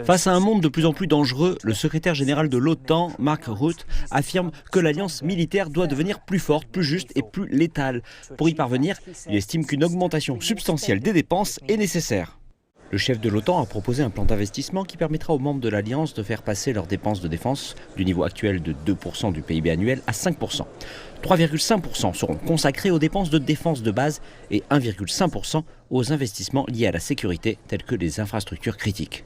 Face à un monde de plus en plus dangereux, le secrétaire général de l'OTAN, Mark Rutte, affirme que l'alliance militaire doit devenir plus forte, plus juste et plus létale. Pour y parvenir, il estime qu'une augmentation substantielle des dépenses est nécessaire. Le chef de l'OTAN a proposé un plan d'investissement qui permettra aux membres de l'Alliance de faire passer leurs dépenses de défense du niveau actuel de 2% du PIB annuel à 5%. 3,5% seront consacrés aux dépenses de défense de base et 1,5% aux investissements liés à la sécurité tels que les infrastructures critiques.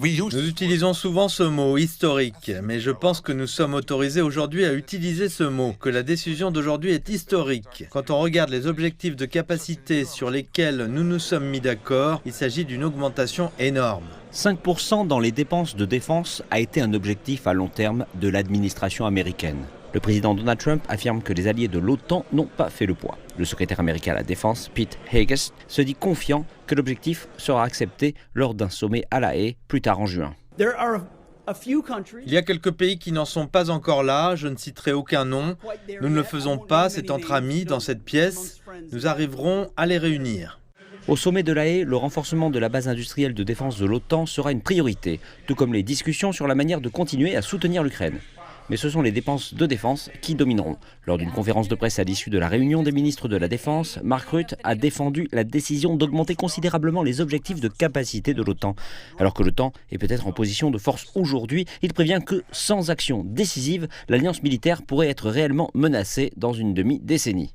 Nous utilisons souvent ce mot historique, mais je pense que nous sommes autorisés aujourd'hui à utiliser ce mot, que la décision d'aujourd'hui est historique. Quand on regarde les objectifs de capacité sur lesquels nous nous sommes mis d'accord, il s'agit d'une augmentation énorme. 5% dans les dépenses de défense a été un objectif à long terme de l'administration américaine. Le président Donald Trump affirme que les alliés de l'OTAN n'ont pas fait le poids. Le secrétaire américain à la Défense, Pete Hegseth, se dit confiant que l'objectif sera accepté lors d'un sommet à La Haye plus tard en juin. Il y a quelques pays qui n'en sont pas encore là, je ne citerai aucun nom. Nous ne le faisons pas, c'est entre amis dans cette pièce. Nous arriverons à les réunir. Au sommet de La Haye, le renforcement de la base industrielle de défense de l'OTAN sera une priorité, tout comme les discussions sur la manière de continuer à soutenir l'Ukraine. Mais ce sont les dépenses de défense qui domineront. Lors d'une conférence de presse à l'issue de la réunion des ministres de la Défense, Mark Rutte a défendu la décision d'augmenter considérablement les objectifs de capacité de l'OTAN. Alors que l'OTAN est peut-être en position de force aujourd'hui, il prévient que sans action décisive, l'alliance militaire pourrait être réellement menacée dans une demi-décennie.